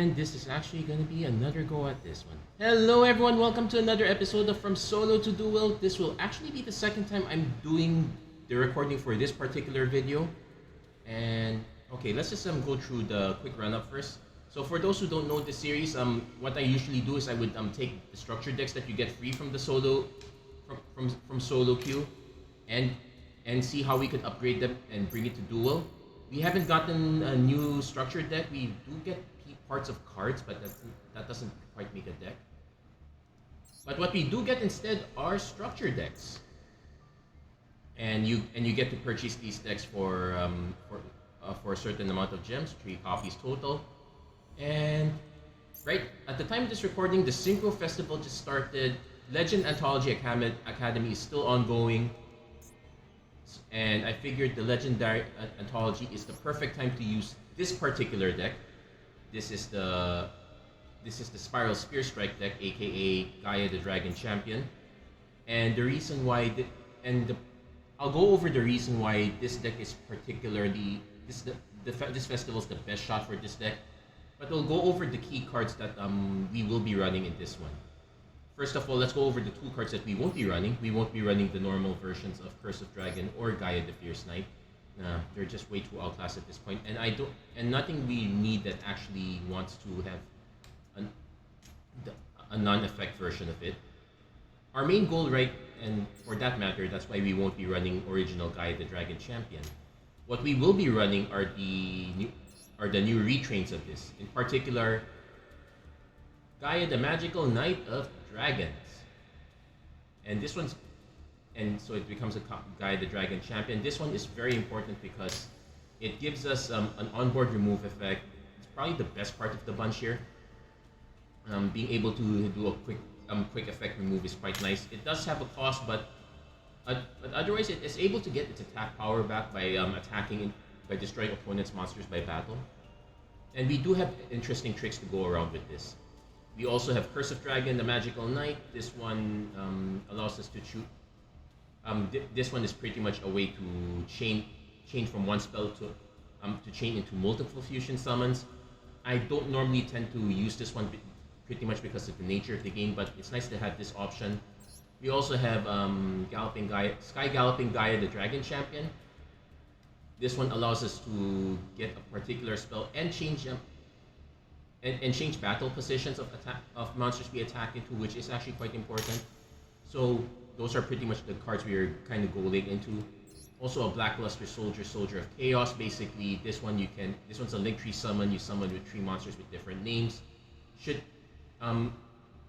and this is actually going to be another go at this one. Hello everyone, welcome to another episode of From Solo to Duel. This will actually be the second time I'm doing the recording for this particular video. And okay, let's just go through the quick run-up first. So for those who don't know this series, what I usually do is I would take the structure decks that you get free from the solo from solo queue and see how we could upgrade them and bring it to Duel. We haven't gotten a new structure deck. We do get parts of cards, but that doesn't quite make a deck. But what we do get instead are structure decks, and you get to purchase these decks for a certain amount of gems, 3 copies total. And right at the time of this recording, the Synchro Festival just started. Legends Anthology Academy is still ongoing. And I figured the Legendary Anthology is the perfect time to use this particular deck. This is the Spiral Spear Strike deck, aka Gaia the Dragon Champion. And the reason why I'll go over the reason why this deck is particularly this festival is the best shot for this deck. But we'll go over the key cards that we will be running in this one. First of all, let's go over the 2 cards that we won't be running. We won't be running the normal versions of Curse of Dragon or Gaia the Fierce Knight. They're just way too outclassed at this point, and nothing we need that actually wants to have a non-effect version of it. Our main goal, right, and for that matter, that's why we won't be running original Gaia the Dragon Champion. What we will be running are the new retrains of this. In particular, Gaia the Magical Knight of Dragons, and so it becomes a Gaia the Dragon Champion. This one is very important because it gives us an onboard remove effect. It's probably the best part of the bunch here. Being able to do a quick effect remove is quite nice. It does have a cost, but otherwise it is able to get its attack power back by by destroying opponents' monsters by battle. And we do have interesting tricks to go around with this. We also have Curse of Dragon, the Magical Knight. This one allows us to shoot. This one is pretty much a way to chain from one spell to chain into multiple fusion summons. I don't normally tend to use this one pretty much because of the nature of the game, but it's nice to have this option. We also have Galloping Gaia, Galloping Gaia, the Dragon Champion. This one allows us to get a particular spell and change them. And change battle positions of monsters we attack into, which is actually quite important. So those are pretty much the cards we are kind of going into. Also a Blackluster Soldier, Soldier of Chaos. Basically, this one's a Linktree summon. You summon with 3 monsters with different names.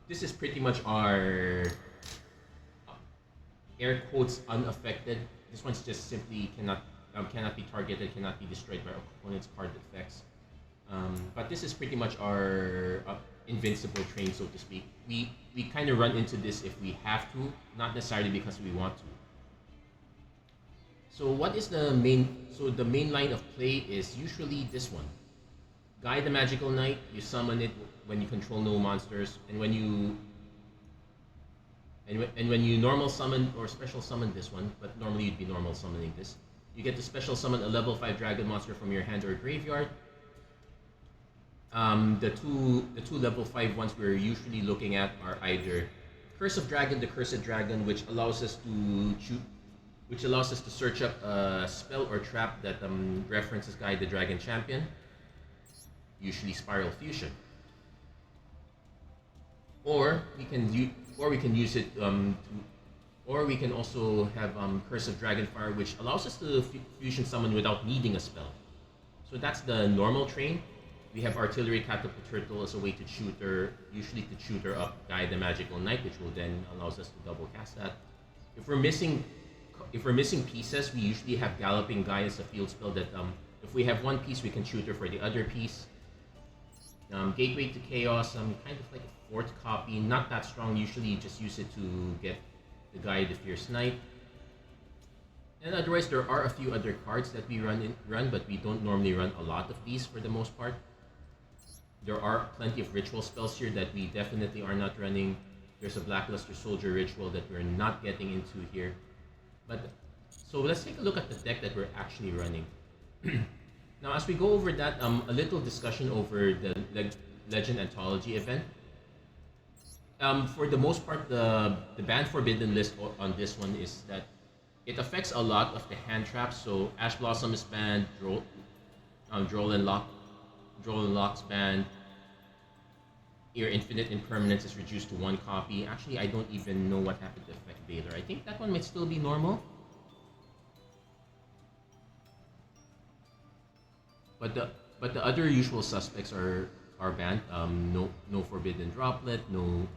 This is pretty much our air quotes unaffected. This one's just simply cannot be targeted, cannot be destroyed by opponent's card effects. But this is pretty much our invincible train, so to speak. We kind of run into this if we have to, not necessarily because we want to. So what is the main? So the main line of play is usually this one. Gaia the Magical Knight. You summon it when you control no monsters, and when you normal summon or special summon this one, but normally you'd be normal summoning this. You get to special summon a level 5 dragon monster from your hand or graveyard. The two level 5 ones we're usually looking at are either Curse of Dragon, the Cursed Dragon, which allows us to search up a spell or trap that references Gaia the Dragon Champion, usually Spiral Fusion. Or we can use it or we can also have Curse of Dragonfire, which allows us to fusion summon without needing a spell. So that's the normal train. We have Artillery Catapult Turtle as a way to usually to tutor up Gaia the Magical Knight, which will then allows us to double cast that. If we're missing pieces, we usually have Galloping Gaia as a field spell that if we have one piece, we can tutor for the other piece. Gateway to Chaos, kind of like a 4th copy, not that strong. Usually, you just use it to get the Gaia the Fierce Knight. And otherwise, there are a few other cards that we run, but we don't normally run a lot of these for the most part. There are plenty of ritual spells here that we definitely are not running. There's a Blackluster Soldier ritual that we're not getting into here. But so let's take a look at the deck that we're actually running. Now, as we go over that, a little discussion over the Legend Anthology event. For the most part, the ban forbidden list on this one is that it affects a lot of the hand traps. So Ash Blossom is banned, Droll and Lock's banned. Your Infinite Impermanence is reduced to 1 copy. Actually, I don't even know what happened to Effect Veiler. I think that one might still be normal. But the other usual suspects are banned. No Forbidden Droplet, no.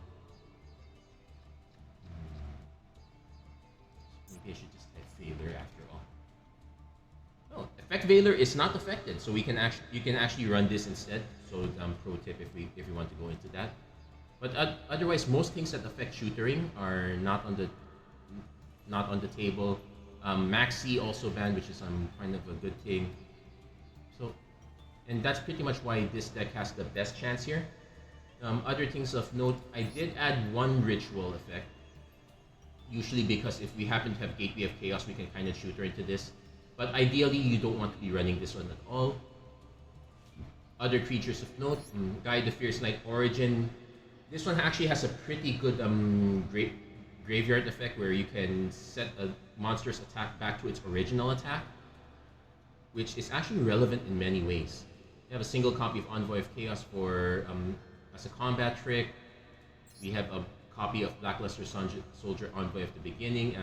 Maybe I should just type Veiler after all. No, Effect Veiler is not affected, so you can actually run this instead. So pro tip if we want to go into that. But otherwise, most things that affect shootering are not on the table. Maxi also banned, which is kind of a good thing. So, and that's pretty much why this deck has the best chance here. Other things of note, I did add 1 ritual effect. Usually because if we happen to have Gateway of Chaos, we can kind of shoot her into this. But ideally, you don't want to be running this one at all. Other creatures of note, Gaia the Fierce Knight Origin. This one actually has a pretty good graveyard effect where you can set a monster's attack back to its original attack, which is actually relevant in many ways. You have a single copy of Envoy of Chaos for as a combat trick. We have a copy of Blackluster Soldier Envoy of the Beginning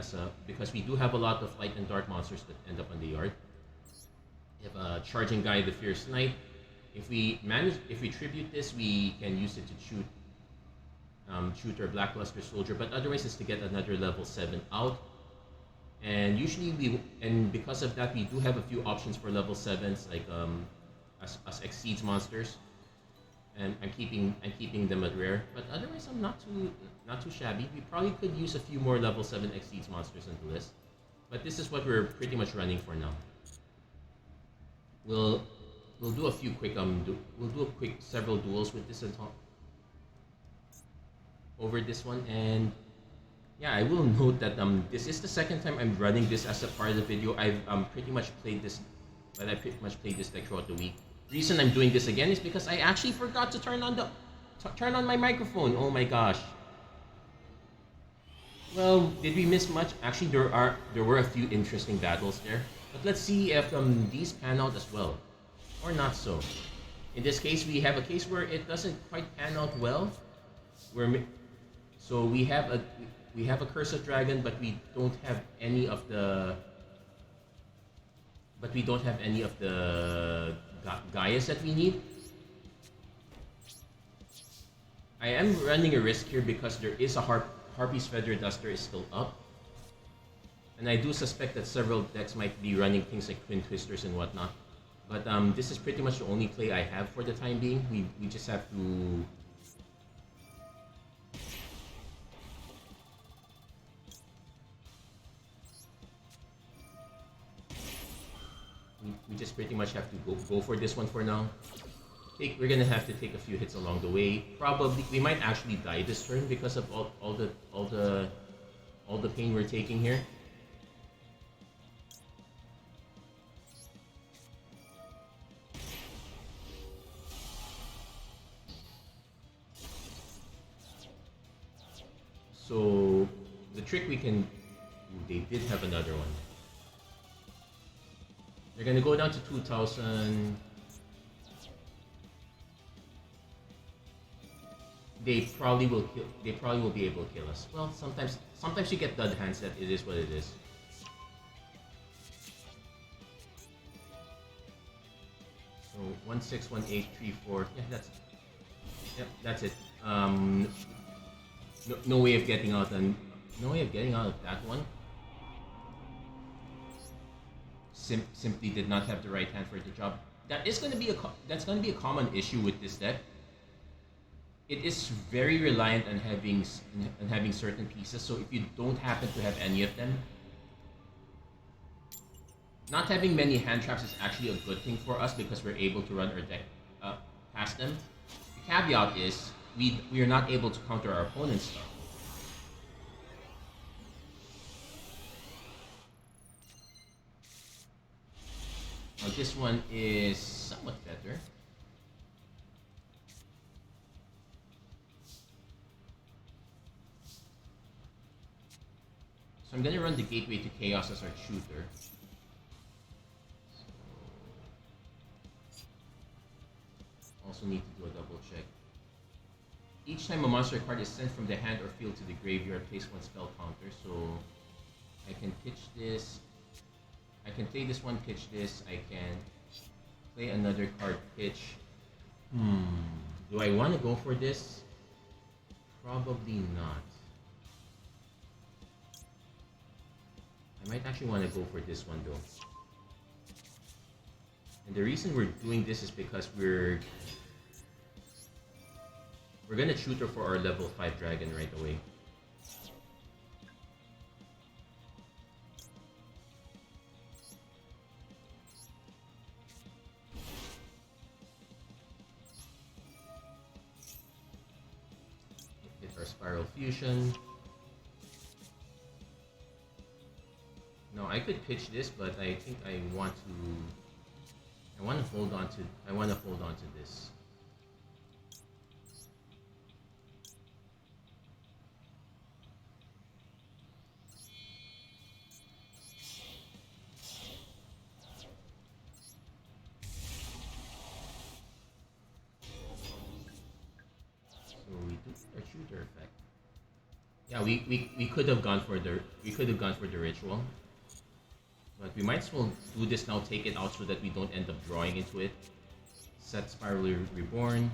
because we do have a lot of light and dark monsters that end up on the yard. We have a Charging Gaia the Fierce Knight. If we tribute this, we can use it to shoot our Blackluster Soldier, but otherwise it's to get another level 7 out. And usually because of that, we do have a few options for level 7s, like as Exceeds monsters. And I'm keeping them at rare, but otherwise I'm not too shabby. We probably could use a few more level 7 Exceeds monsters in the list, but this is what we're pretty much running for now. We'll do a few quick several duels with this over this one, and yeah, I will note that this is the second time I'm running this as a part of the video. I've pretty much played this deck throughout the week. Reason I'm doing this again is because I actually forgot to turn on my microphone. Oh my gosh. Well, did we miss much? Actually, there were a few interesting battles there. But let's see if these pan out as well, or not so. In this case, we have a case where it doesn't quite pan out well. So we have a Curse of Dragon, but we don't have any of the Gaias that we need. I am running a risk here because there is a Harpy's Feather Duster is still up. And I do suspect that several decks might be running things like Twin Twisters and whatnot. But this is pretty much the only play I have for the time being. We just have to... We just pretty much have to go for this one for now. We're gonna have to take a few hits along the way. Probably we might actually die this turn because of all the pain we're taking here. So the trick we can... They did have another one. They're gonna go down to 2,000. They probably will be able to kill us. Well, sometimes you get dud hands that it is what it is. So 1, 6, 1, 8, 3, 4. Yeah, that's it. No way of getting out and no way of getting out of that one. Simply did not have the right hand for the job. That's going to be a common issue with this deck. It is very reliant on having certain pieces. So if you don't happen to have any of them, not having many hand traps is actually a good thing for us because we're able to run our deck past them. The caveat is we are not able to counter our opponent's stuff. Now this one is somewhat better. So I'm gonna run the Gateway to Chaos as our shooter. Also need to do a double check. Each time a monster card is sent from the hand or field to the graveyard, place one spell counter. So I can pitch this. I can play this one, pitch this. I can play another card, pitch. Do I want to go for this? Probably not. I might actually want to go for this one though. And the reason we're doing this is because we're gonna shoot her for our level 5 dragon right away. Hit our Spiral Fusion. No, I could pitch this, but I think I want to hold on to this. Or shooter effect. Yeah, we could have gone for the ritual, but we might as well do this now. Take it out so that we don't end up drawing into it. Set Spiral Reborn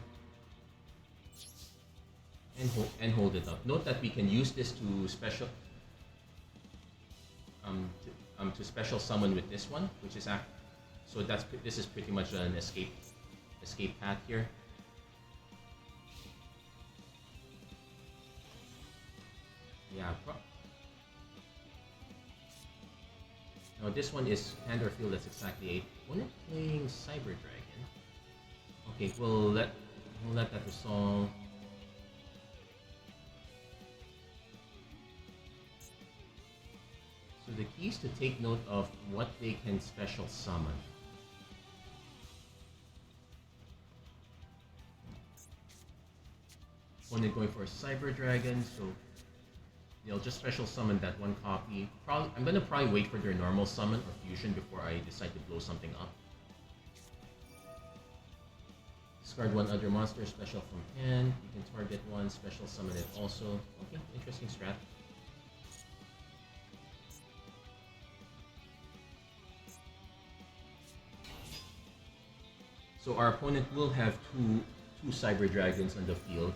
and hold it up. Note that we can use this to special to special summon with this one, which is so this is pretty much an escape path here. Yeah. No, this one is hand or field. That's exactly 8. When I'm playing Cyber Dragon. Okay, we'll let that resolve. So the key is to take note of what they can special summon. When they're going for a Cyber Dragon, so they'll just special summon that one copy. I'm gonna probably wait for their normal summon or fusion before I decide to blow something up. Discard one other monster special from hand. You can target one, special summon it also. Okay, interesting strat. So our opponent will have two Cyber Dragons on the field.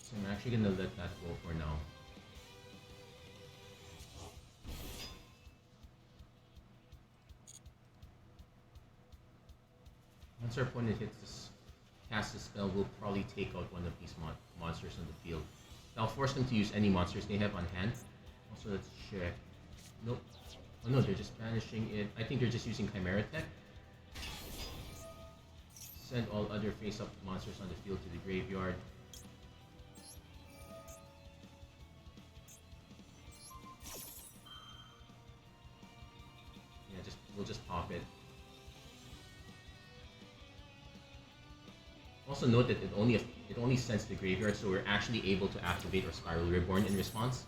So I'm actually gonna let that go for now. Once our opponent casts a spell, we'll probably take out one of these monsters on the field. I'll force them to use any monsters they have on hand. Also, let's check. Nope. Oh no, they're just banishing it. I think they're just using Chimera Tech. Send all other face-up monsters on the field to the graveyard. We'll just pop it. Also note that it only sends the graveyard, so we're actually able to activate our Spiral Reborn in response.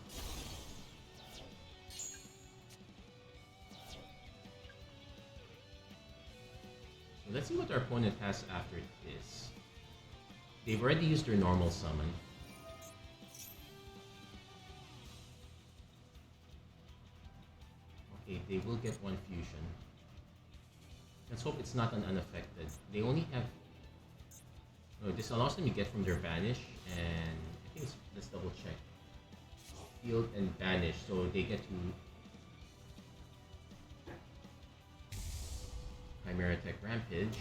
So let's see what our opponent has after this. They've already used their normal summon. Okay, they will get one fusion. Let's hope it's not an unaffected. They only have... No, this allows them to get from their banish, and I think let's double check. Field and banish, so they get to Chimera Tech Rampage.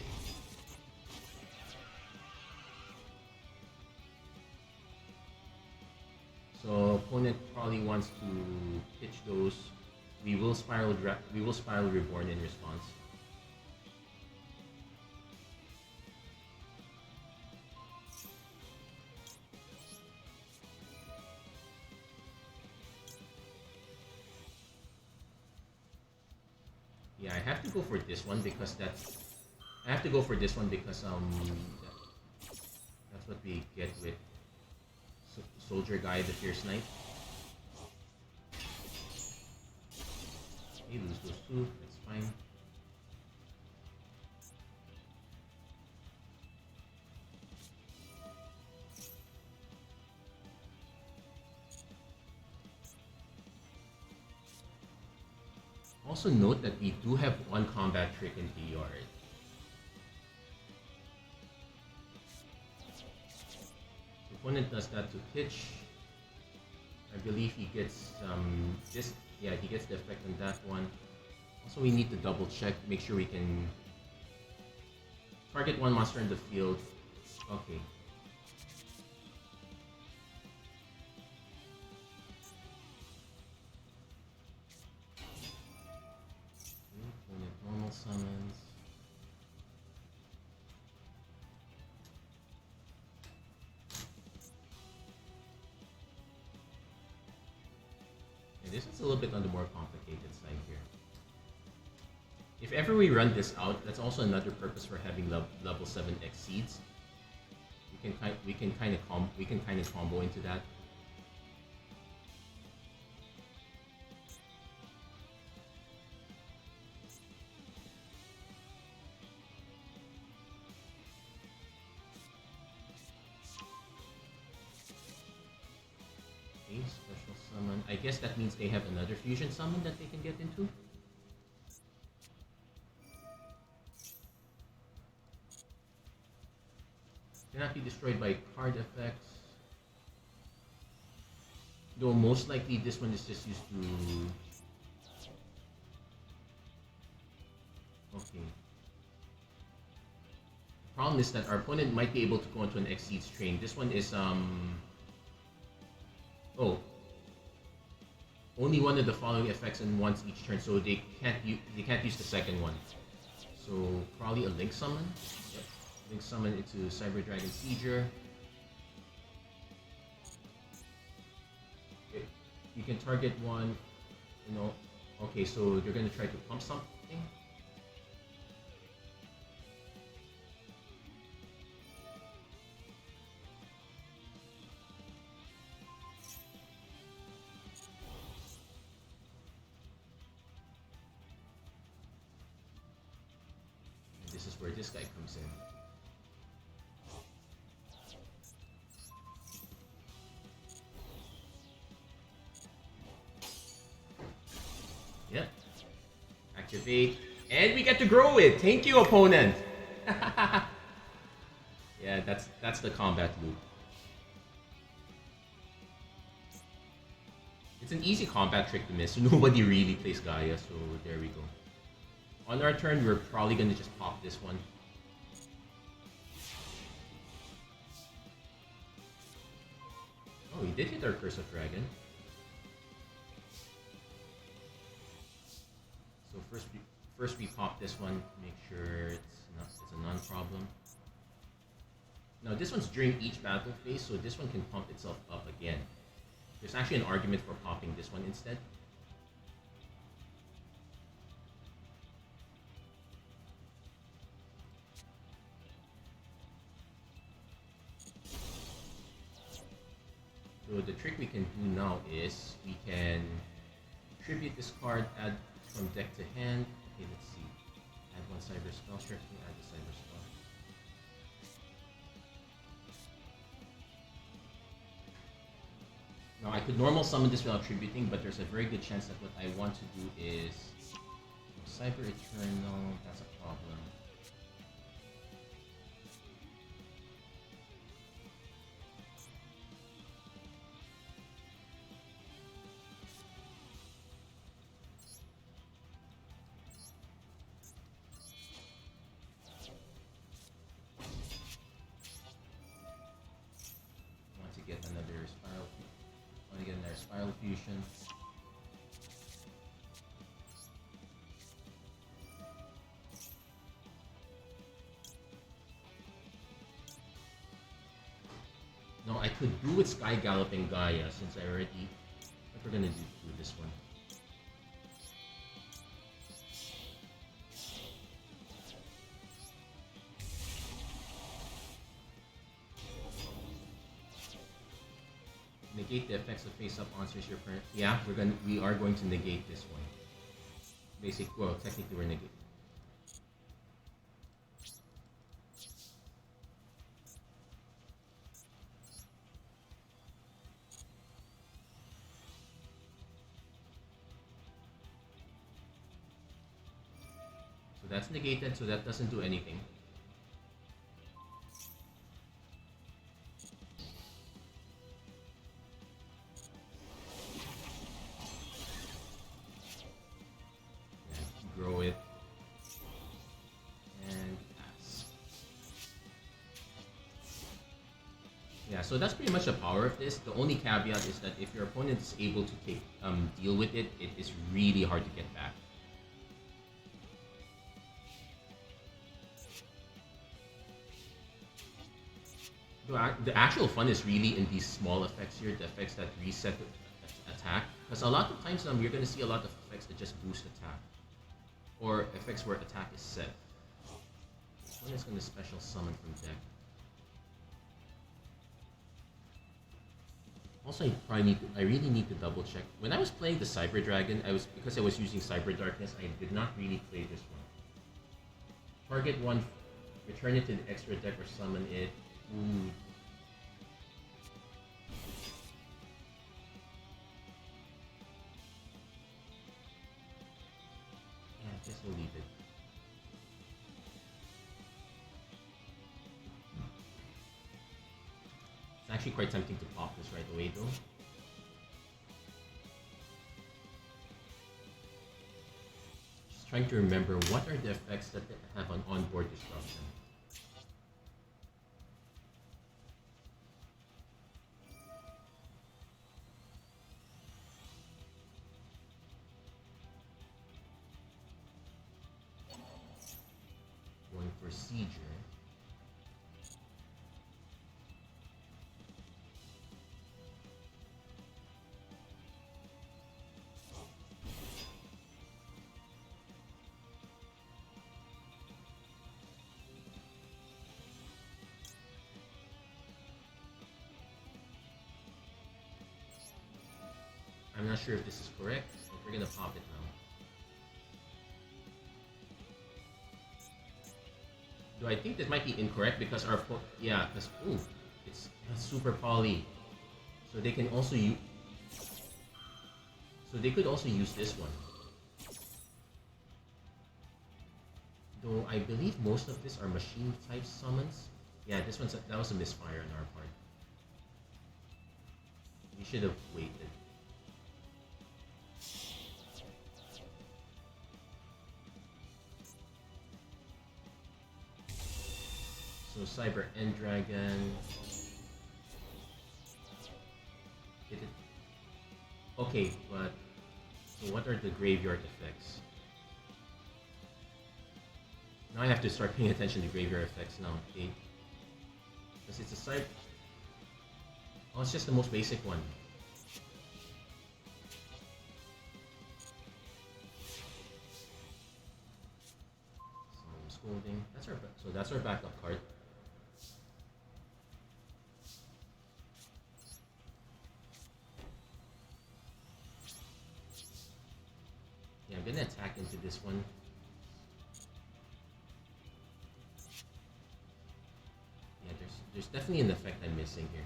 So opponent probably wants to pitch those. We will Spiral Reborn in response. Yeah, I have to go for this one because that's I have to go for this one because that's what we get with Soldier Guy, the Fierce Knight. Okay, lose those two. That's fine. Also note that we do have one combat trick in the yard. The opponent does that to pitch. I believe he gets this. Yeah, he gets the effect on that one. Also, we need to double check, make sure we can target one monster in the field. Okay. Normal summons. And this is a little bit on the more complicated side here. If ever we run this out, that's also another purpose for having level 7 exceeds. We can kind of combo into that. Special summon. I guess that means they have another fusion summon that they can get into. Cannot be destroyed by card effects. Though most likely this one is just used to... Okay. The problem is that our opponent might be able to go into an Exceeds train. This one is oh, only one of the following effects in once each turn, so they can't use the second one. So probably a Link Summon. Yep. Link Summon into Cyber Dragon Sieger. Okay. You can target one. You know. Okay, so they're gonna try to pump something. This is where this guy comes in. Yep. Activate. And we get to grow it! Thank you, opponent! Yeah, that's the combat loop. It's an easy combat trick to miss. Nobody really plays Gaia, so there we go. On our turn, we're probably gonna just pop this one. Oh, we did hit our Curse of Dragon. So first we pop this one, make sure it's a non-problem. Now this one's during each battle phase, so this one can pump itself up again. There's actually an argument for popping this one instead. So the trick we can do now is we can tribute this card, add from deck to hand. Okay, let's see. Add one cyber spell. Sure, we add the cyber spell. Now I could normal summon this without tributing, but there's a very good chance that what I want to do is Cyber Eternal. That's a problem. Spiral Fusion. No, I could do with Sky Galloping Gaia since I already... What we're gonna do with this one. negate the effects of face-up monsters your current. Yeah, we are going to negate this one. Well, technically we're negating. So that's negated, so that doesn't do anything. Grow it. And pass. Yeah, so that's pretty much the power of this. The only caveat is that if your opponent is able to deal with it, it is really hard to get back. The actual fun is really in these small effects here, the effects that reset the attack. Because a lot of times you're going to see a lot of effects that just boost attack. Or effects where attack is set. This one is going to special summon from deck. Also, I really need to double check. When I was playing the Cyber Dragon, because I was using Cyber Darkness, I did not really play this one. Target one, return it to the extra deck or summon it. Ooh. Yeah, I guess we'll leave it. It's actually quite tempting to pop this right away though. Just trying to remember what are the effects that have an onboard disruption. Procedure. I'm not sure if this is correct, but we're gonna pop it now. Do I think that might be incorrect because because it's super poly, so they can also use. So they could also use this one. Though I believe most of these are machine type summons. Yeah, that was a misfire on our part. We should have waited. So Cyber End Dragon. Did it? Okay, but so what are the graveyard effects? Now I have to start paying attention to graveyard effects now. Okay, because it's a cyber. Oh, it's just the most basic one. So Scolding. That's our backup card. Yeah, I'm gonna attack into this one. Yeah, there's definitely an effect I'm missing here.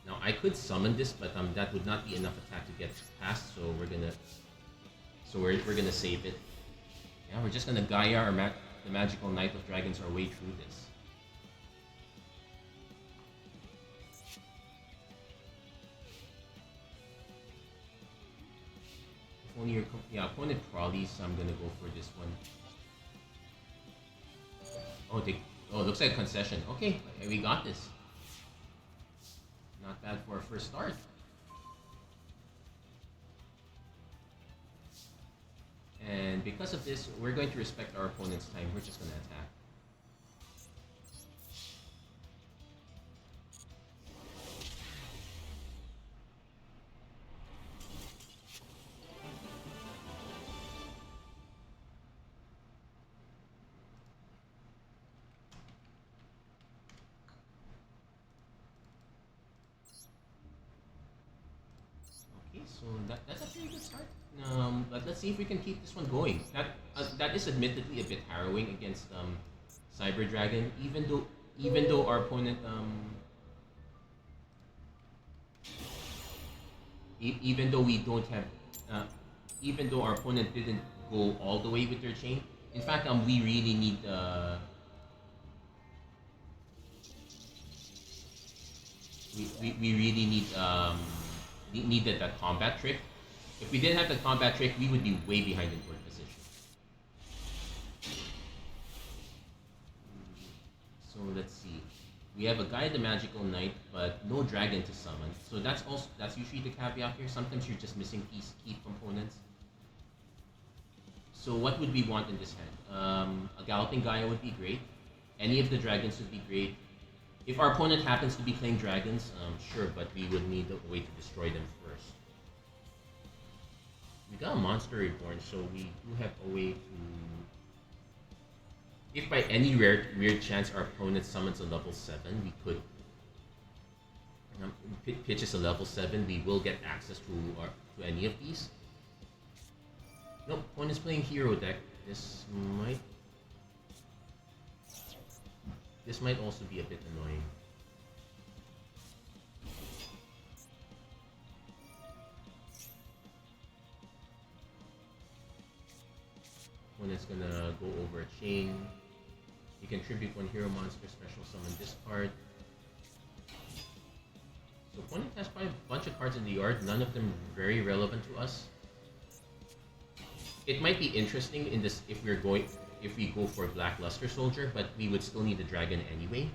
Now I could summon this, but that would not be enough attack to get past. So we're gonna save it. Yeah, we're just gonna Gaia the magical Knight of Dragons our way through this. If only your opponent prollies, so I'm gonna go for this one. Oh, looks like a concession. Okay, we got this. Not bad for a first start. And because of this, we're going to respect our opponent's time. We're just going to attack. So that's a pretty good start. But let's see if we can keep this one going. That is admittedly a bit harrowing against Cyber Dragon, even though our opponent even though we don't have even though our opponent didn't go all the way with their chain. In fact, we really need we really needed that combat trick. If we didn't have the combat trick, we would be way behind in board position. So let's see. We have a Gaia the Magical Knight, but no dragon to summon. So that's usually the caveat here. Sometimes you're just missing key components. So what would we want in this hand? A Galloping Gaia would be great. Any of the dragons would be great. If our opponent happens to be playing dragons, sure, but we would need a way to destroy them first. We got a Monster Reborn, so we do have a way to... If by any weird chance our opponent summons a level 7, we could... pitches a level 7, we will get access to any of these. Nope, opponent's playing hero deck. This might also be a bit annoying. Opponent's gonna go over a chain. You can tribute one hero monster, special summon this card. So opponent has quite a bunch of cards in the yard, none of them very relevant to us. It might be interesting in this if we go for Blackluster Soldier, but we would still need a dragon anyway.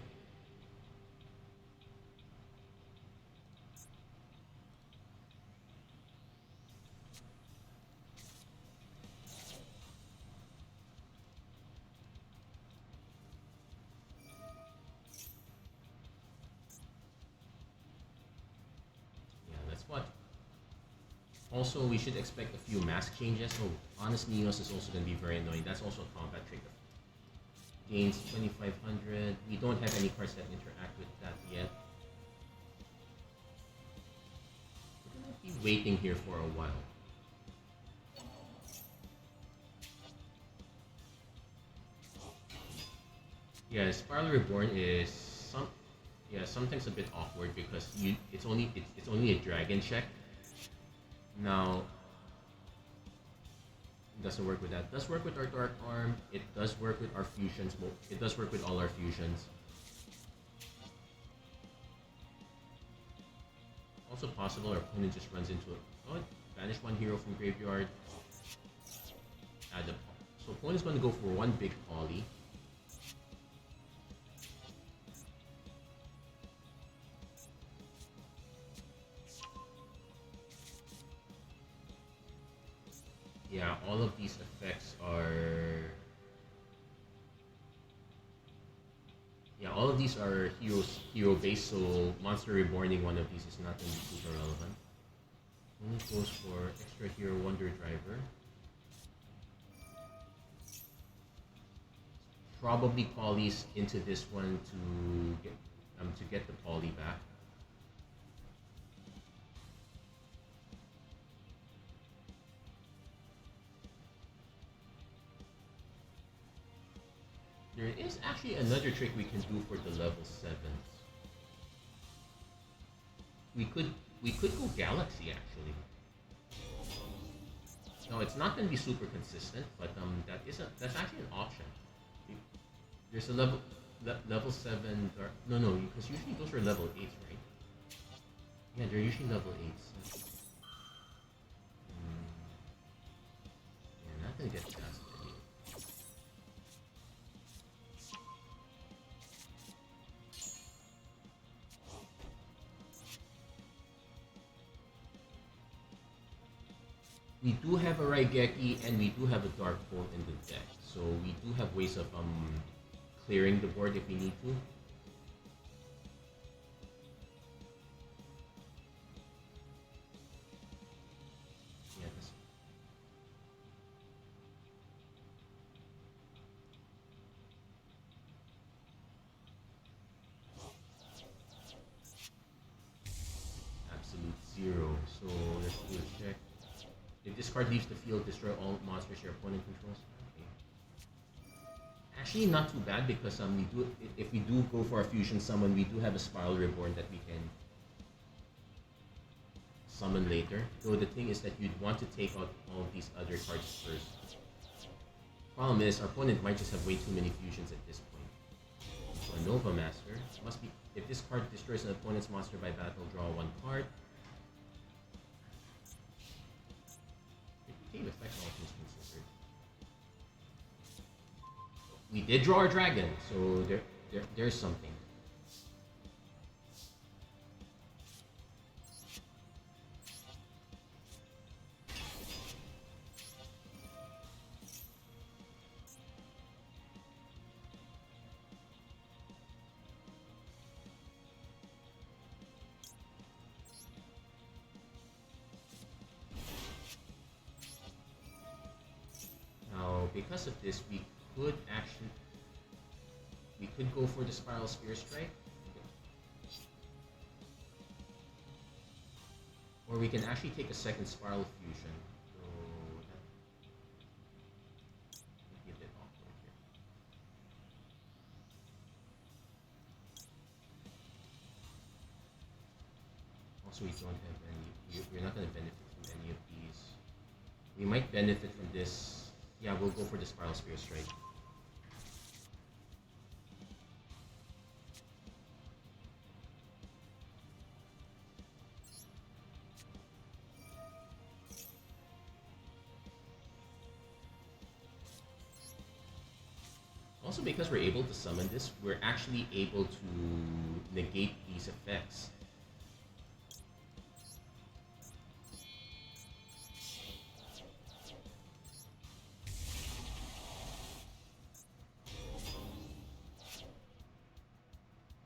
Yeah, that's what. Also, we should expect a few mask changes. So, Honest Neos is also going to be very annoying. That's also a combat trigger. Gains 2500. We don't have any cards that interact with that yet. We're going to be waiting here for a while. Yeah, Spiral Reborn is sometimes a bit awkward because it's only a dragon check. Now, it doesn't work with that. It does work with our Dark Arm. It does work with our fusions. It does work with all our fusions. Also possible our opponent just runs into it. Oh, banish one hero from graveyard. Add a... So opponent's going to go for one big poly. Yeah, all of these effects are... Yeah, all of these are hero-based, so Monster Reborning one of these is not going to be super relevant. Only goes for extra hero Wonder Driver. Probably polys into this one to get the poly back. There is actually another trick we can do for the level 7s. We could go Galaxy actually. No, it's not going to be super consistent, but that's actually an option. There's a level 7 no, because usually those are level 8s, right? Yeah, they're usually level 8s. Yeah, not gonna get past it. We do have a Raigeki and we do have a Dark Hole in the deck, so we do have ways of clearing the board if we need to. Yeah, absolute zero. So let's do a card leaves the field, destroy all monsters your opponent controls. Okay. Actually, not too bad because if we do go for a fusion summon, we do have a Spiral Reborn that we can summon later. Though the thing is that you'd want to take out all of these other cards first. Problem is, our opponent might just have way too many fusions at this point. So a Nova Master must be. If this card destroys an opponent's monster by battle, draw one card. It became effect, all things considered. We did draw our dragon, so there's something. Because of this, we could go for the Spiral Spear Strike, or we can actually take a second Spiral Fusion. So that might be a bit awkward here. Also, we don't have any. We're not going to benefit from any of these. We might benefit from this. Yeah, we'll go for the Spiral Spear Strike. Also, because we're able to summon this, we're actually able to negate these effects.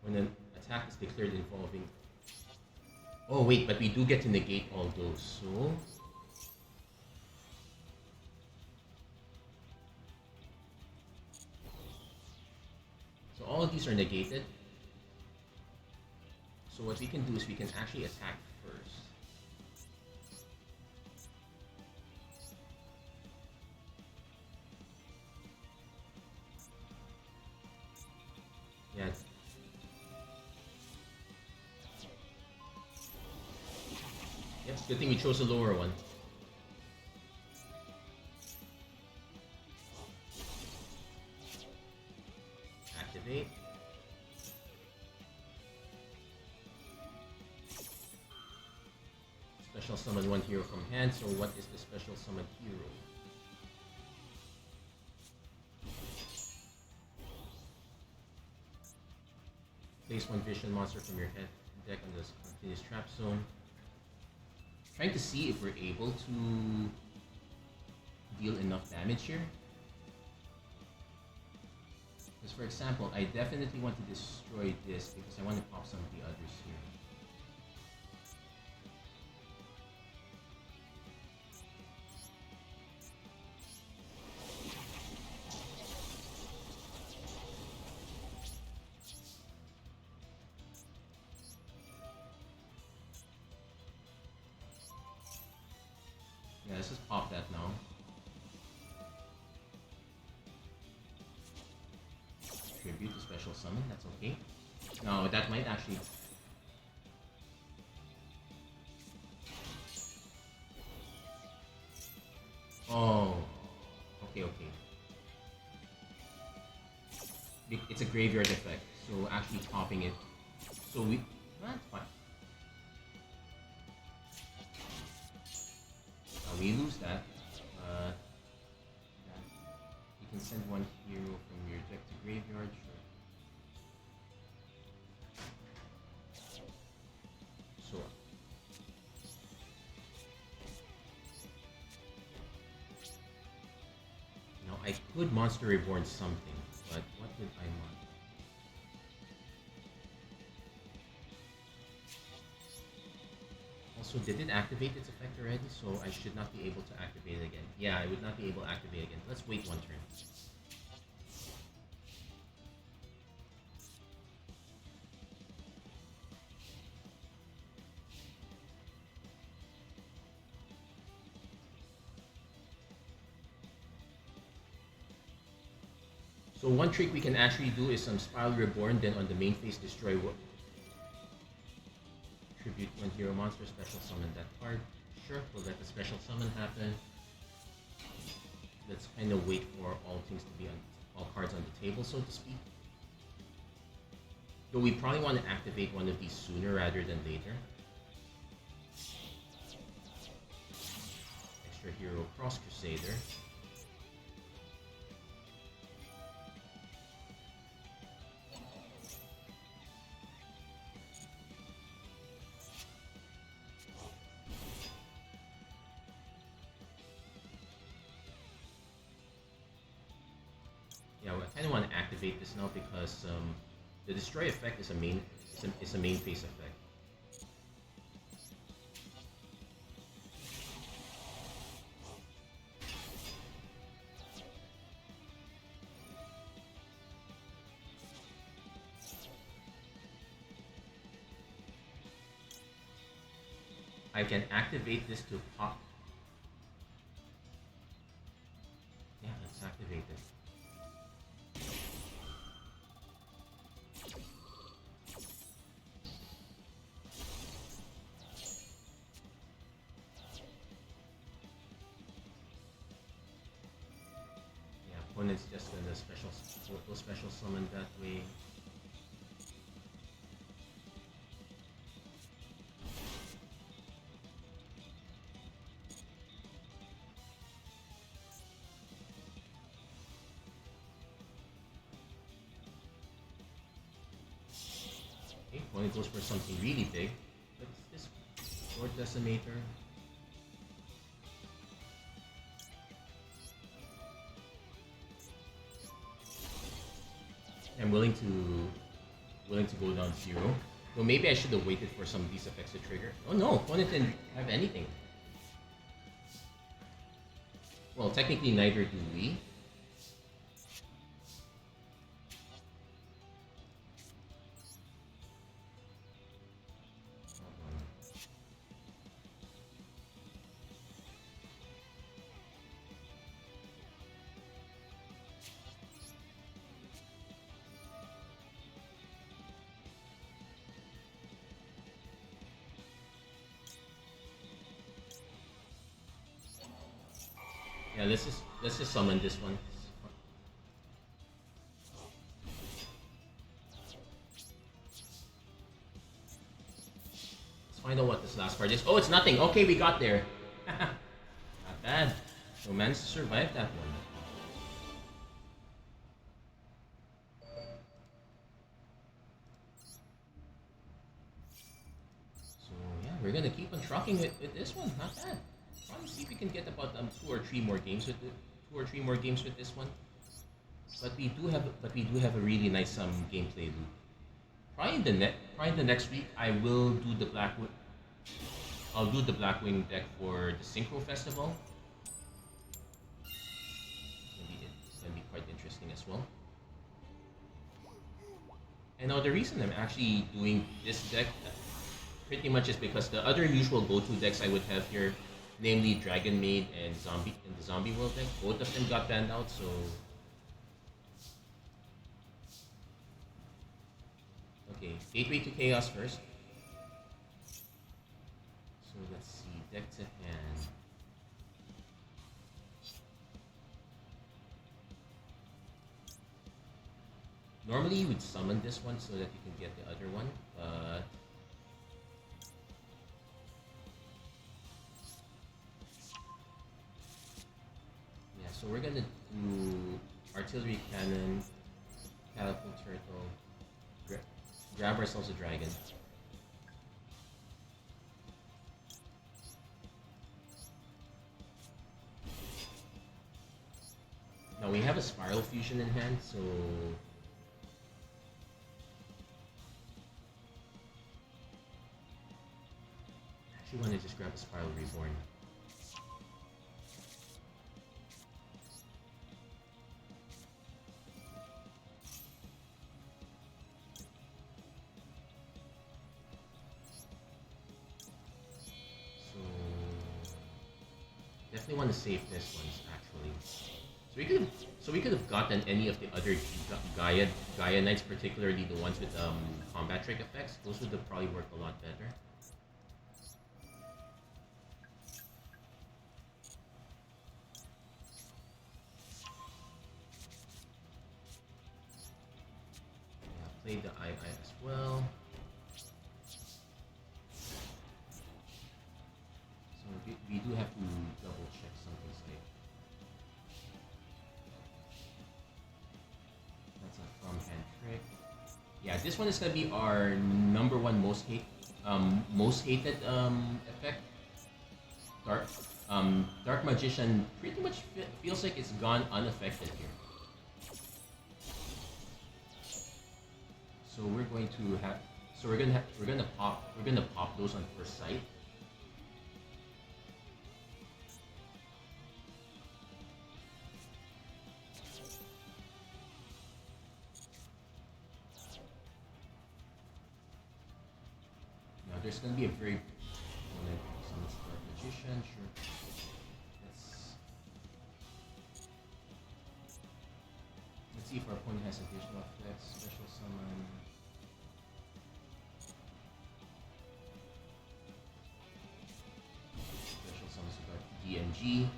When an attack is declared involving... Oh wait, but we do get to negate all those, so... So all of these are negated. So what we can do is we can actually attack first. Yeah. Yep, good thing we chose a lower one. Activate. Special summon one hero from hand, so what is the special summon hero? Place one vision monster from your head deck on this continuous trap zone. Trying to see if we're able to deal enough damage here. Because for example, I definitely want to destroy this because I want to pop some of the others here. Yeah, let's just pop that now. Tribute to special summon, that's okay. No, that might actually... Oh, okay. It's a graveyard effect, so actually popping it. So we... That's fine. We lose that. You can send one hero from your deck to graveyard, sure. So now I could Monster Reborn something, but what would I want? Also, did it activate its effect already? So I should not be able to activate it again. Yeah, I would not be able to activate it again. Let's wait one turn. So one trick we can actually do is some Spiral Reborn, then on the main phase destroy what? Tribute one hero monster, special summon that card. Sure, we'll let the special summon happen. Let's kind of wait for all things to be on all cards on the table, so to speak. Though we probably want to activate one of these sooner rather than later. Extra hero Cross Crusader. Yeah, I kind of want to activate this now because the destroy effect is a main phase effect. I can activate this to pop. Yeah, let's activate it. Opponent's just gonna special summon that way. Okay, opponent goes for something really big. What's this? Sword Decimator. I'm willing to go down 0. So maybe I should have waited for some of these effects to trigger. Oh no, opponent didn't have anything. Well, technically neither do we. Yeah, let's just summon this one. Let's find out what this last card is. Oh, it's nothing. Okay, we got there. Not bad. So managed to survive that one. So yeah, we're gonna keep on trucking with this one. Not bad. Probably see if we can get about 2 or 3 more games with this one. But we do have a really nice gameplay loop. Probably the next week I will do the I'll do the Blackwing deck for the Synchro Festival. It's gonna be quite interesting as well. And now the reason I'm actually doing this deck pretty much is because the other usual go-to decks I would have here, namely Dragon Maid and the Zombie World deck, both of them got banned out, so okay, Gateway to Chaos first. So let's see, deck to hand. Normally you would summon this one so that you can get the other one, but yeah, so we're gonna do Artillery Cannon, Catapult Turtle, grab ourselves a dragon. Now we have a Spiral Fusion in hand, so I actually want to just grab a Spiral Reborn. Definitely want to save this one, actually. So So we could have gotten any of the other Gaia Knights, particularly the ones with combat trick effects. Those would have probably worked a lot better. Yeah, play the II as well. So we do have to double check something like. That's a from hand trick. Yeah, this one is gonna be our #1 most hated effect. Dark Magician pretty much feels like it's gone unaffected here. So we're going to have. So we're gonna pop those on first sight. There's gonna be a very some Dark Magician, sure. Let's see if our opponent has additional effects, special summon. Special summons we got DNG.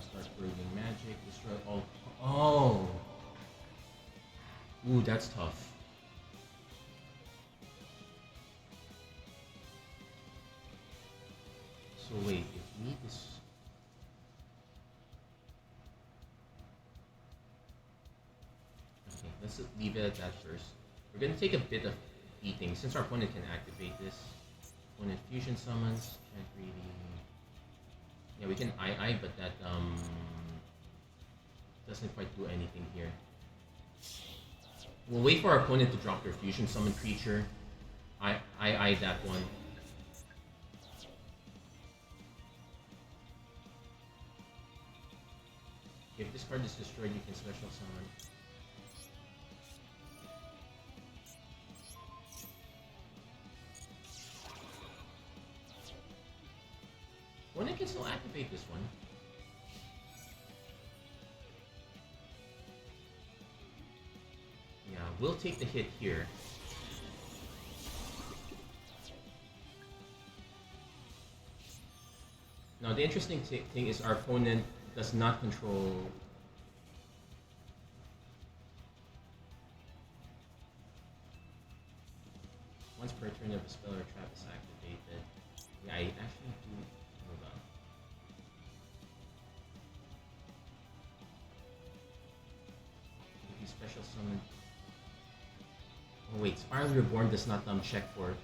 Start breathing magic, destroy all. Oh! Ooh, that's tough. So wait, if we need this. Okay, let's leave it at that first. We're gonna take a bit of beating since our opponent can activate this. Opponent fusion summons, can't really. Yeah, we can II, but that doesn't quite do anything here. We'll wait for our opponent to drop their fusion summon creature. I that one. If this card is destroyed, you can special summon. Opponent can still activate this one. Yeah, we'll take the hit here. Now the interesting thing is our opponent does not control. Once per turn if a spell or trap is activated. Yeah, I actually do. Hold on. If you special summon. Oh wait, Spiral Reborn does not check for.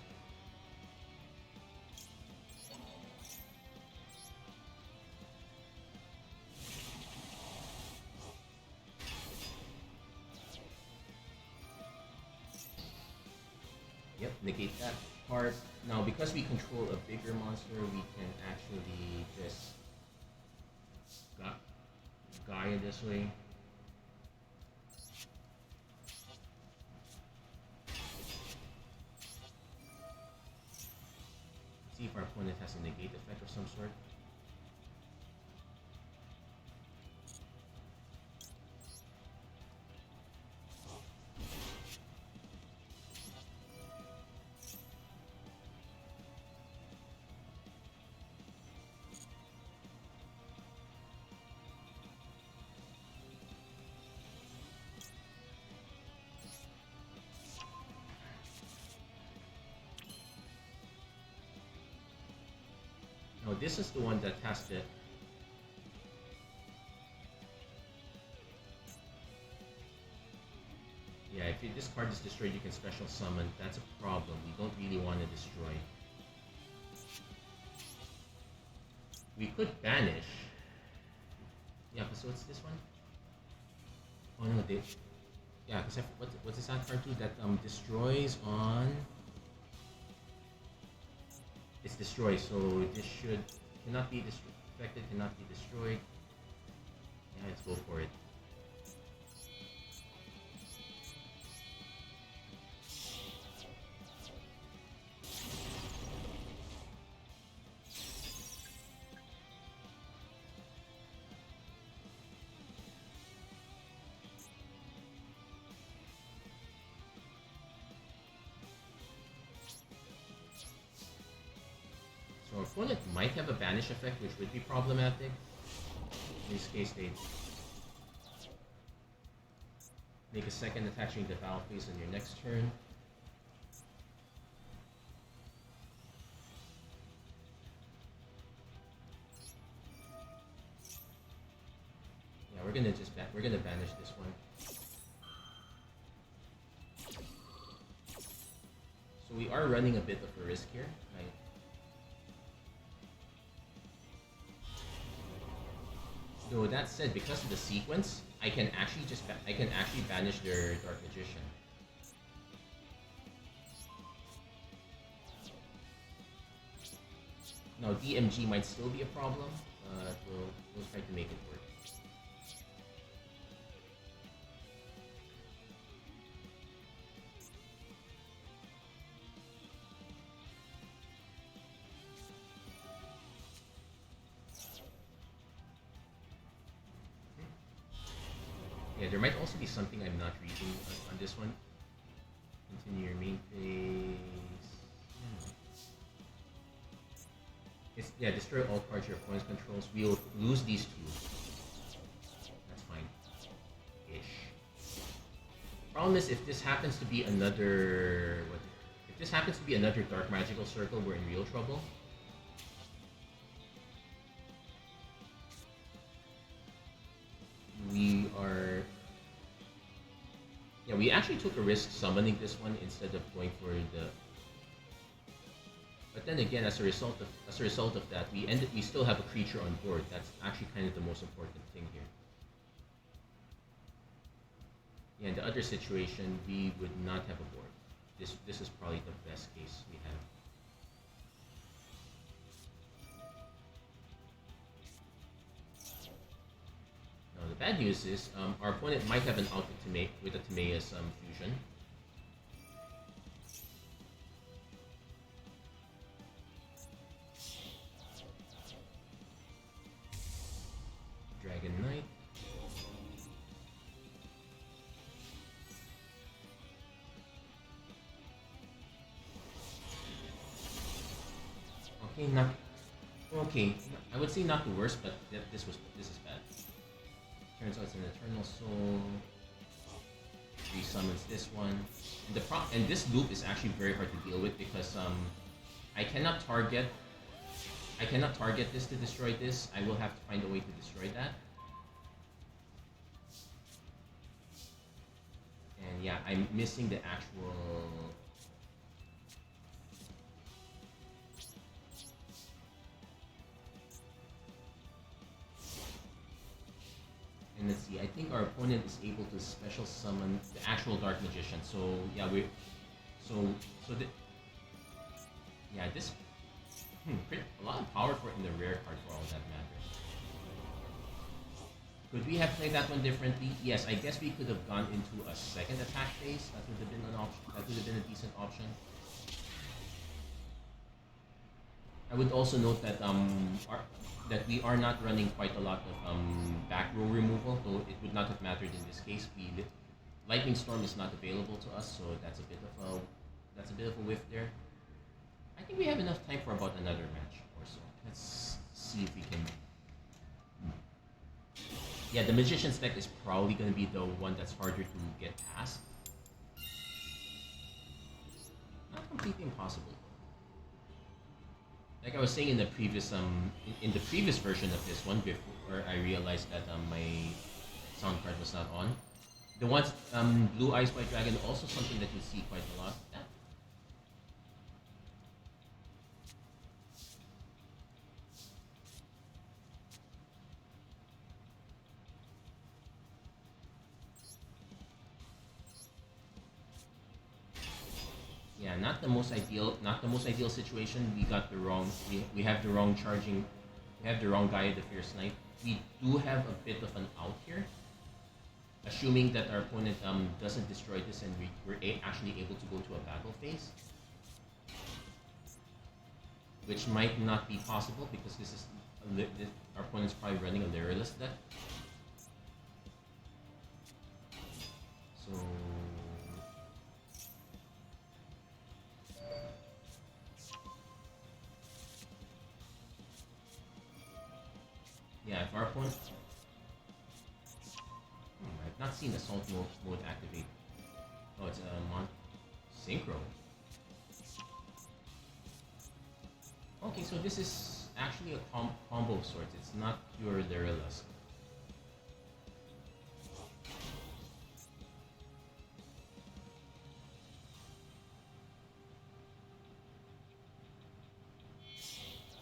Yep, negate that part. Now, because we control a bigger monster, we can actually just Gaia this way. See if our opponent has a negate effect of some sort. No, this is the one that has the. Yeah, if this card is destroyed, you can special summon. That's a problem. We don't really want to destroy. We could banish. Yeah, so what's this one? Oh no, they. Yeah, because what's this card too that destroys on. It's destroyed, so this cannot be affected, cannot be destroyed. Yeah, let's go for it. opponent might have a banish effect, which would be problematic. In this case, they make a second attack during the battle phase on your next turn. Yeah, we're gonna banish this one. So we are running a bit of a risk here, right? Though that said, because of the sequence, I can actually banish their Dark Magician. Now DMG might still be a problem, but we'll try to make it work. Yeah, there might also be something I'm not reading on this one. Continue your main phase. It's, yeah, destroy all cards your opponent controls. We'll lose these two. That's fine. Ish. Problem is, if this happens to be another... If this happens to be another Dark Magical Circle, we're in real trouble. We are... Yeah, we actually took a risk summoning this one instead of going for the... But then again, as a result of that, we still have a creature on board. That's actually kind of the most important thing here. Yeah, in the other situation, we would not have a board. This is probably the best case we have. Now the bad news is our opponent might have an out with a Timaeus fusion. Dragon Knight. Okay. I would say not the worst, but this is bad. Turns out it's an Eternal Soul. Resummons this one, and this loop is actually very hard to deal with because I cannot target this to destroy this. I will have to find a way to destroy that. And yeah, I'm missing the actual... And let's see, I think our opponent is able to special summon the actual Dark Magician. So yeah, this a lot of power for in the rare card for all that matters. Could we have played that one differently? Yes, I guess we could have gone into a second attack phase. That would have been an option. That would have been a decent option. I would also note that that we are not running quite a lot of back row removal, though it would not have mattered in this case. Lightning Storm is not available to us, so that's a bit of a whiff there. I think we have enough time for about another match or so. Let's see if we can. Yeah, the Magician's deck is probably going to be the one that's harder to get past. Not completely impossible. Like I was saying in the previous version of this one, before I realized that my sound card was not on. The ones Blue Eyes White Dragon, also something that you see quite a lot. Yeah, not the most ideal situation. We got the wrong. We have the wrong charging. We have the wrong Gaia, the Fierce Knight. We do have a bit of an out here, assuming that our opponent doesn't destroy this and we're actually able to go to a battle phase, which might not be possible because our opponent's probably running a Lyrilless deck. So. Yeah, if our opponent... I've not seen assault mode activate. Oh, it's a synchro. Okay, so this is actually a combo of sorts. It's not pure Lyrillust.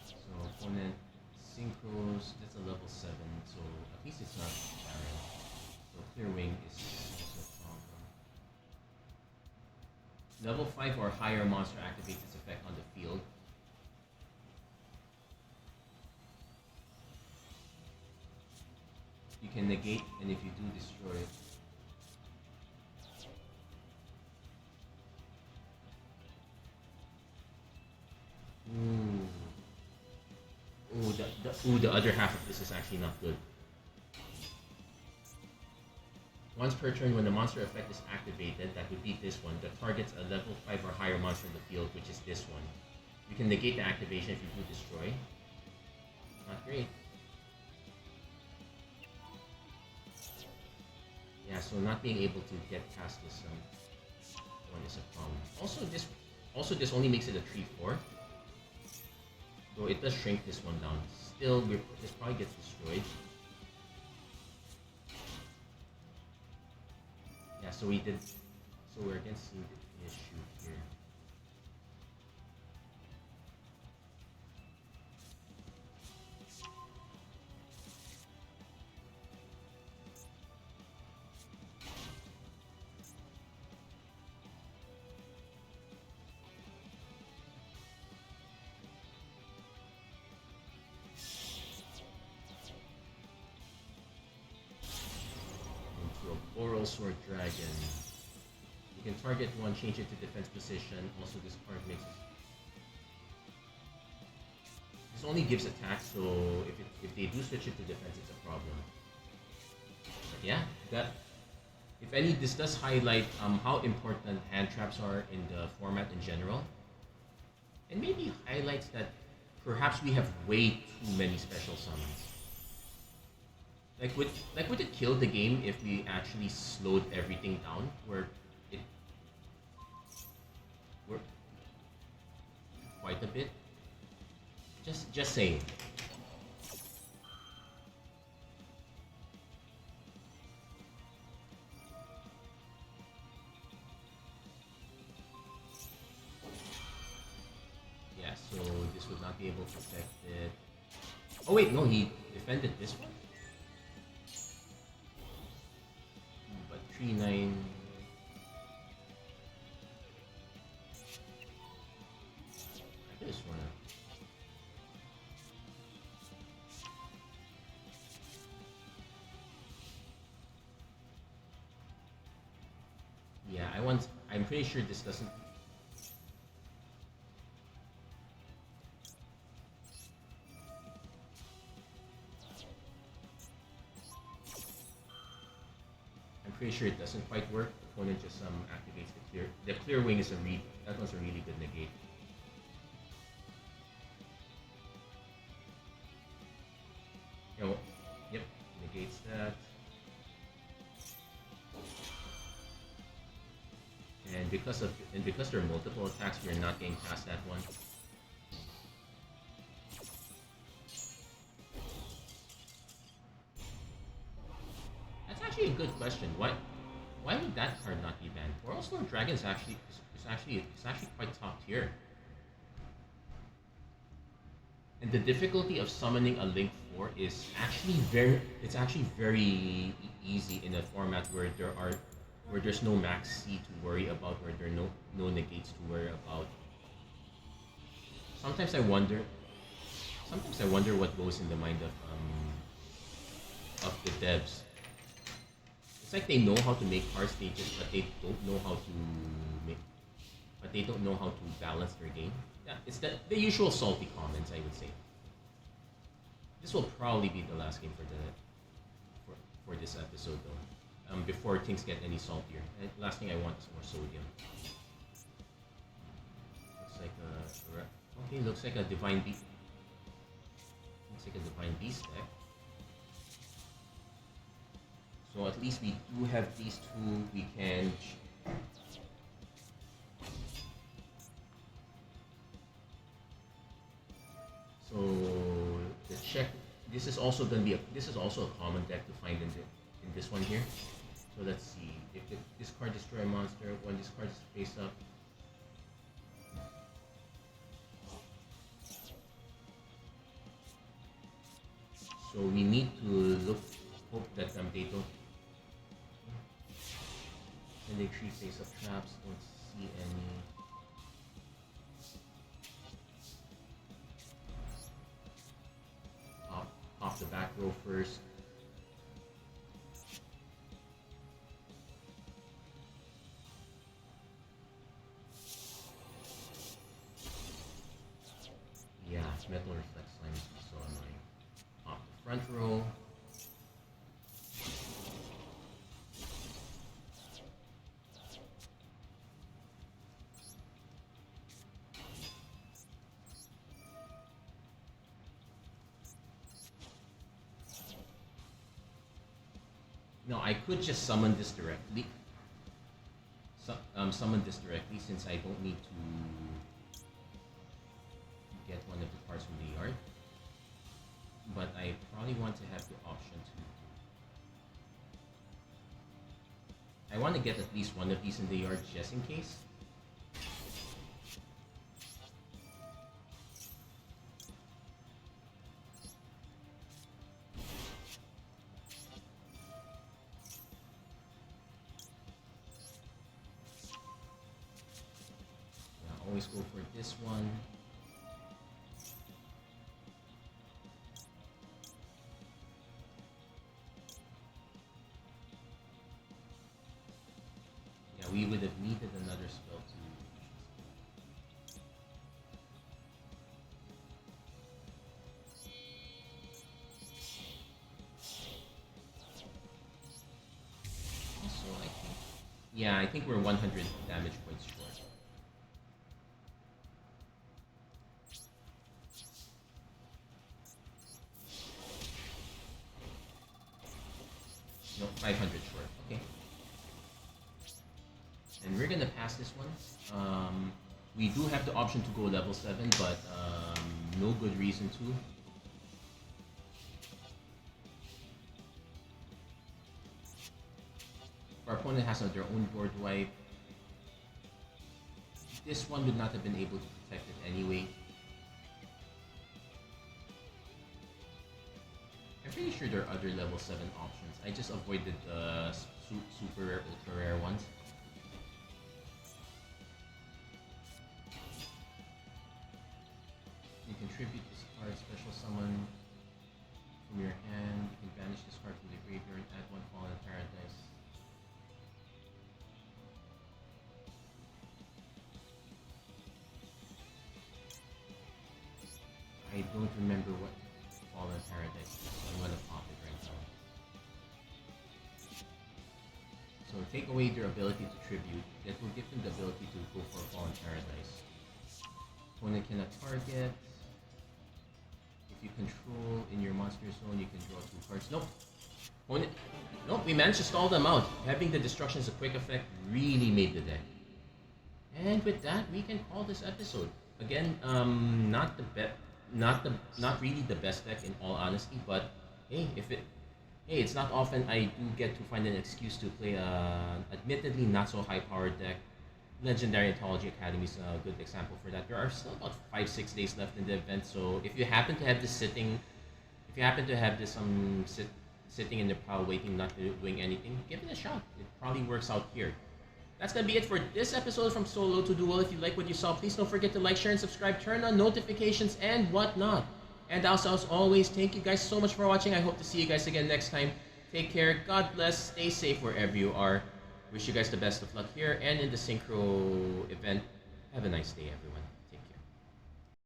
So opponent synchros, that's a level 7, so at least it's not Baron. So Clear Wing is also a problem. Level 5 or higher monster activates its effect on the field. You can negate, and if you do destroy it, the other half of this is actually not good. Once per turn, when the monster effect is activated, that would be this one, that targets a level 5 or higher monster in the field, which is this one. You can negate the activation if you do destroy. Not great. Yeah, so not being able to get past this one is a problem. Also this only makes it a 3/4. So it does shrink this one down. Still, this probably gets destroyed. Yeah, so we're again seeing the issue here. Oral Sword Dragon. You can target one, change it to defense position. Also, this card makes it... This only gives attack, so if they do switch it to defense, it's a problem. But yeah, this does highlight how important hand traps are in the format in general, and maybe highlights that perhaps we have way too many special summons. Would it kill the game if we actually slowed everything down? We're quite a bit. Just saying. Yeah, so this would not be able to affect it. Oh wait, no, he defended this one. 3/9. I just wanna. Yeah, I'm pretty sure this doesn't. Pretty sure it doesn't quite work. The opponent just activates the clear. The clear wing is that one's a really good negate. Yep, negates that. And because there are multiple attacks, we're not getting past that one. A good question. Why would that card not be banned? Oral Sword Dragon is actually quite top tier. And the difficulty of summoning a Link 4 is actually very easy in a format where there's no max C to worry about, where there are no negates to worry about. Sometimes I wonder what goes in the mind of the devs. It's like they know how to make hard stages, but they don't know how to balance their game. Yeah, it's the usual salty comments, I would say. This will probably be the last game for this episode, though. Before things get any saltier. And last thing I want is more sodium. Looks like a divine beast. Looks like a divine beast deck. So at least we do have these two. We can. So the check. This is also gonna be this is also a common deck to find in this one here. So let's see. If this card destroy a monster, when this card is face up. So we need to hope that they don't. And they treat face up traps. Don't see any. Off the back row first. Yeah, metal reflex slime is so annoying. Off the front row. No, I could just summon this directly. Summon this directly since I don't need to get one of the cards from the yard. But I probably want to have the option to. I want to get at least one of these in the yard just in case. Always go for this one. Yeah, we would have needed another spell to. Also, I think. Yeah, I think we're 100 damage points short. No, 500 short. Okay. And we're gonna pass this one. We do have the option to go level 7, but no good reason to. Our opponent has their own board wipe. This one would not have been able to protect it anyway. I'm pretty sure there are other level 7 options. I just avoided the super rare, ultra rare ones. You contribute this card, special summon from your hand. You can banish this card from the graveyard, add one Fallen Paradise. I don't remember what Fallen Paradise is, so I'm gonna pop it right now. So take away their ability to tribute. That will give them the ability to go for Fallen Paradise. Opponent cannot target. If you control in your monster zone, you can draw 2 cards. Nope. Opponent. Nope, we managed to stall them out. Having the destruction as a quick effect really made the deck. And with that, we can call this episode. Again, not really the best deck in all honesty, but hey, it's not often I do get to find an excuse to play admittedly not so high powered deck. Legendary Anthology Academy is a good example for that. There are still about 5-6 days left in the event, so if you happen to have this sitting, sitting in the pile waiting, not doing anything, give it a shot. It probably works out here. That's gonna be it for this episode from Solo to Duel. If you like what you saw, please don't forget to like, share, and subscribe. Turn on notifications and whatnot. And also, as always, thank you guys so much for watching. I hope to see you guys again next time. Take care. God bless. Stay safe wherever you are. Wish you guys the best of luck here and in the Synchro event. Have a nice day, everyone.